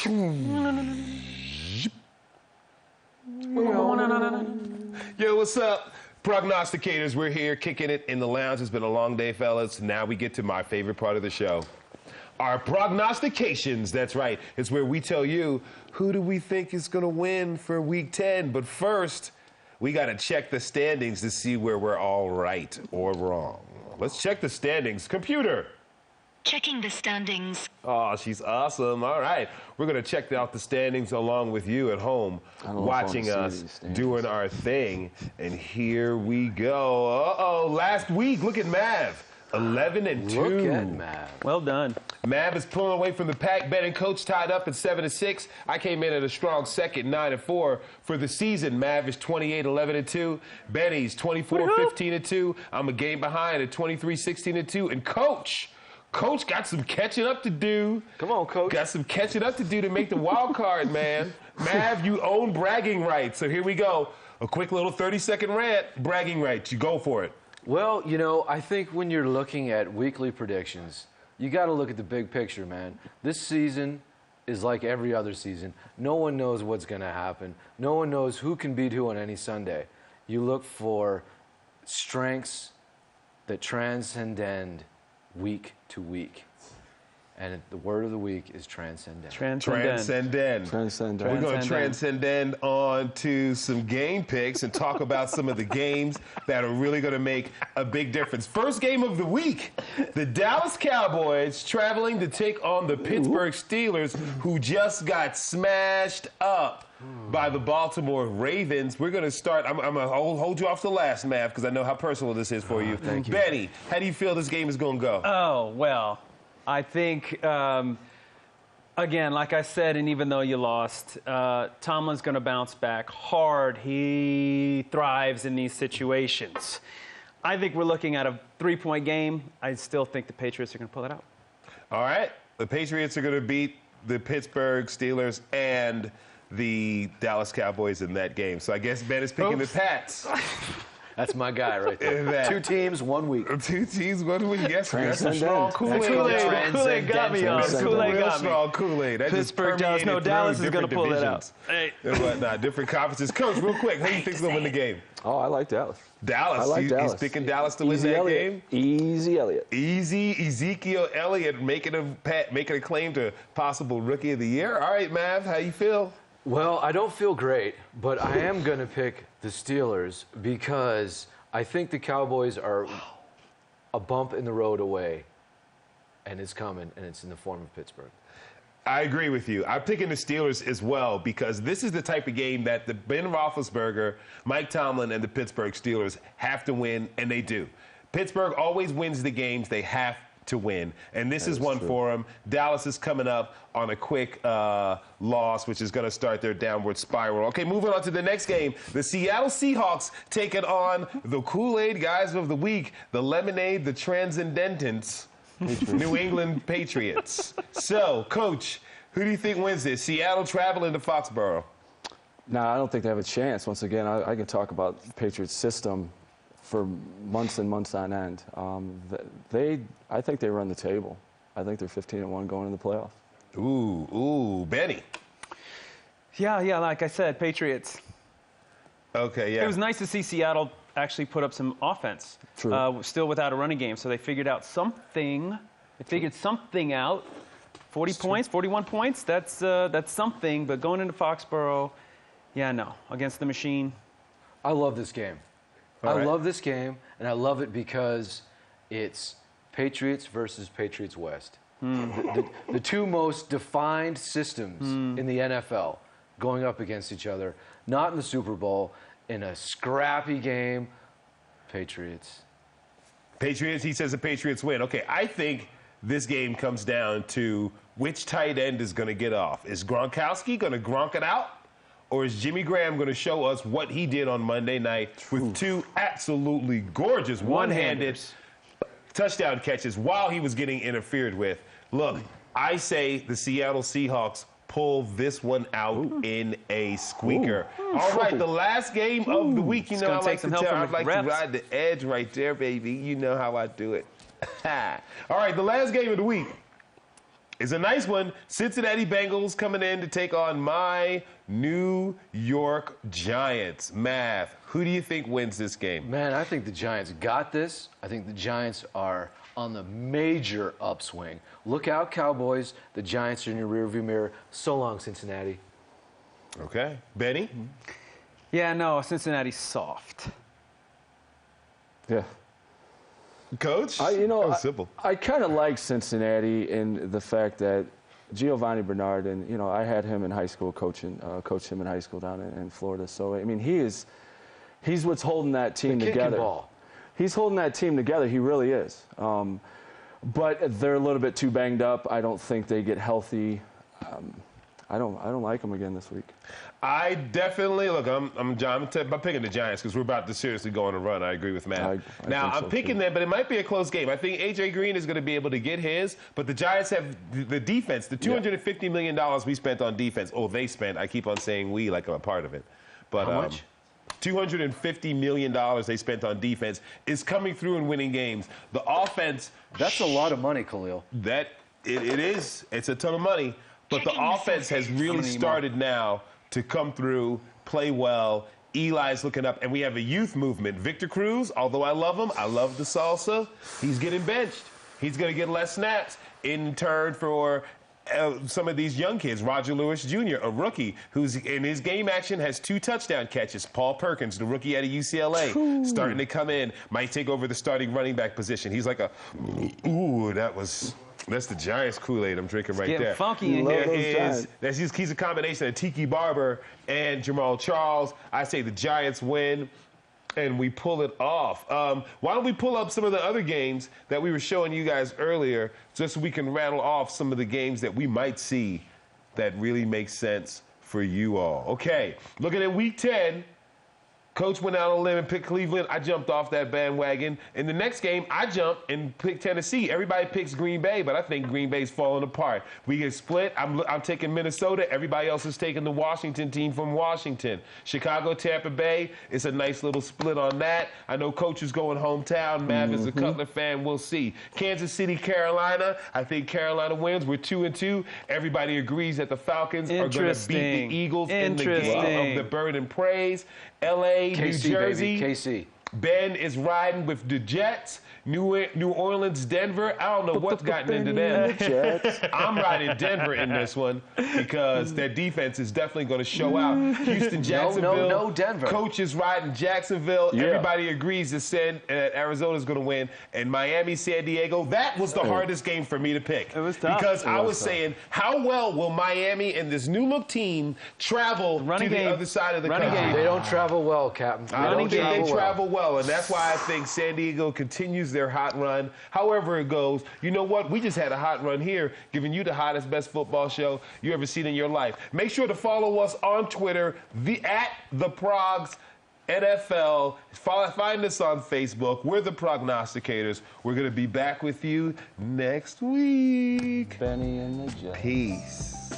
Yo, what's up? Prognosticators, we're here kicking it in the lounge. It's been a long day, fellas. Now we get to my favorite part of the show. Our prognostications, that's right. It's where we tell you who do we think is going to win for Week 10. But first, we got to check the standings to see where we're all right or wrong. Let's check the standings. Computer. Checking the standings. Oh, she's awesome. All right. We're going to check out the standings along with you at home, watching us doing our thing. And here we go. Uh-oh. Last week, look at Mav. 11-2. Look at Mav. Well done. Mav is pulling away from the pack. Ben and Coach tied up at 7-6. I came in at a strong second, 9-4. For the season, Mav is 28-11-2. Benny's 24-15-2. I'm a game behind at 23-16-2. And Coach got some catching up to do. Come on, Coach. Got some catching up to do to make the wild card, man. Mav, you own bragging rights. So here we go. A quick little 30-second rant. Bragging rights. You go for it. Well, you know, I think when you're looking at weekly predictions, you got to look at the big picture, man. This season is like every other season. No one knows what's going to happen. No one knows who can beat who on any Sunday. You look for strengths that transcend week to week. And the word of the week is transcendent. Transcendent. We're going to transcend on to some game picks and talk about some of the games that are really going to make a big difference. First game of the week, the Dallas Cowboys traveling to take on the Pittsburgh Steelers, who just got smashed up by the Baltimore Ravens. We're going to start. I'm going to hold you off to last, Mav, because I know how personal this is for you. Thank you. Benny, how do you feel this game is going to go? Oh, well, I think, again, like I said, and even though you lost, Tomlin's going to bounce back hard. He thrives in these situations. I think we're looking at a 3-point game. I still think the Patriots are going to pull it out. All right. The Patriots are going to beat the Pittsburgh Steelers and the Dallas Cowboys in that game. So I guess Ben is picking the Pats. That's my guy right there. 2 teams, 1 week. 2 teams, 1 week. Yes, that's some strong Kool-Aid. Kool-Aid got me on. Kool-Aid got me. Strong Kool-Aid. Pittsburgh, Dallas. No, Dallas is going to pull it out. Hey. And whatnot, different conferences. Coach, real quick, who do you think is going to win the game? Oh, I like Dallas. Dallas. I like Dallas. He's picking Dallas to win that game? Easy Elliott. Easy Ezekiel Elliott making a claim to possible Rookie of the Year. All right, Mav, how you feel? Well, I don't feel great, but I am going to pick the Steelers because I think the Cowboys are a bump in the road away, and it's coming, and it's in the form of Pittsburgh. I agree with you. I'm picking the Steelers as well because this is the type of game that the Ben Roethlisberger, Mike Tomlin, and the Pittsburgh Steelers have to win, and they do. Pittsburgh always wins the games they have to win, and this is one for them. Dallas is coming up on a quick loss, which is going to start their downward spiral. Okay, moving on to the next game. The Seattle Seahawks taking on the Kool-Aid guys of the week, the Lemonade, the Transcendentants, New England Patriots. So, Coach, who do you think wins this? Seattle traveling to Foxborough. No, I don't think they have a chance. Once again, I can talk about the Patriots system for months and months on end. I think they run the table. I think they're 15-1 going into the playoffs. Ooh, Benny. Yeah, like I said, Patriots. Okay, yeah. It was nice to see Seattle actually put up some offense. True. Still without a running game, so they figured out something. They figured something out. 40 points, 41 points, that's something. But going into Foxborough, yeah, no. Against the machine. I love this game. I love this game, and I love it because it's Patriots versus Patriots West. The 2 most defined systems in the NFL going up against each other, not in the Super Bowl, in a scrappy game. Patriots. Patriots, he says the Patriots win. Okay, I think this game comes down to which tight end is going to get off. Is Gronkowski going to Gronk it out? Or is Jimmy Graham going to show us what he did on Monday night with 2 absolutely gorgeous one-handed touchdown catches while he was getting interfered with? Look, I say the Seattle Seahawks pull this one out in a squeaker. All right, the last game of the week. You know, I like to ride the edge right there, baby. You know how I do it. All right, the last game of the week. is a nice one. Cincinnati Bengals coming in to take on my New York Giants. Math, who do you think wins this game? Man, I think the Giants got this. I think the Giants are on the major upswing. Look out, Cowboys. The Giants are in your rearview mirror. So long, Cincinnati. Okay. Benny? Yeah, no, Cincinnati's soft. Yeah. Coach? Simple. I kind of like Cincinnati in the fact that Giovanni Bernard, and I had him in high school coached him in high school down in Florida. So I mean, he's what's holding that team together. Ball. He's holding that team together. He really is. But they're a little bit too banged up. I don't think they get healthy. I don't like them again this week. I definitely look. I'm picking the Giants because we're about to seriously go on a run. I agree with Matt. I'm picking them, but it might be a close game. I think AJ Green is going to be able to get his, but the Giants have the defense. The $250 million we spent on defense. Oh, they spent. I keep on saying we like I'm a part of it. But how much? $250 million they spent on defense is coming through and winning games. The offense. That's a lot of money, Khalil. It is. It's a ton of money. But the Checking the offense has really started now to come through, play well. Eli's looking up, and we have a youth movement. Victor Cruz, although I love him, I love the salsa, he's getting benched. He's going to get less snaps in turn for some of these young kids. Roger Lewis Jr., a rookie, who's in his game action has 2 touchdown catches. Paul Perkins, the rookie out of UCLA, starting to come in, might take over the starting running back position. He's like that's the Giants Kool-Aid I'm drinking right Getting there. funky in here. He's a combination of Tiki Barber and Jamal Charles. I say the Giants win, and we pull it off. Why don't we pull up some of the other games that we were showing you guys earlier, just so we can rattle off some of the games that we might see that really make sense for you all. Okay, looking at Week 10. Coach went out on a limb and picked Cleveland. I jumped off that bandwagon. In the next game, I jumped and picked Tennessee. Everybody picks Green Bay, but I think Green Bay's falling apart. We get split. I'm taking Minnesota. Everybody else is taking the Washington team from Washington. Chicago, Tampa Bay. It's a nice little split on that. I know Coach is going hometown. Mav is a Cutler fan. We'll see. Kansas City, Carolina. I think Carolina wins. We're 2-2. Everybody agrees that the Falcons are going to beat the Eagles in the game of the bird and praise. L.A., KC, New Jersey. Baby. KC. Ben is riding with the Jets. New Orleans, Denver. I don't know what's gotten into them. I'm riding Denver in this one because their defense is definitely going to show out. Houston, Jacksonville. No, Denver. Coach is riding Jacksonville. Yeah. Everybody agrees that Arizona's going to win. And Miami, San Diego. That was the hardest game for me to pick. It was tough. Because I was saying, how well will Miami and this new look team travel to the other side of the country? They don't travel well, Captain. I don't think they travel well, and that's why I think San Diego continues their hot run. However it goes, you know what? We just had a hot run here, giving you the hottest, best football show you ever seen in your life. Make sure to follow us on Twitter, at the Progs NFL. Find us on Facebook. We're the Prognosticators. We're going to be back with you next week. Benny and the Jets. Peace.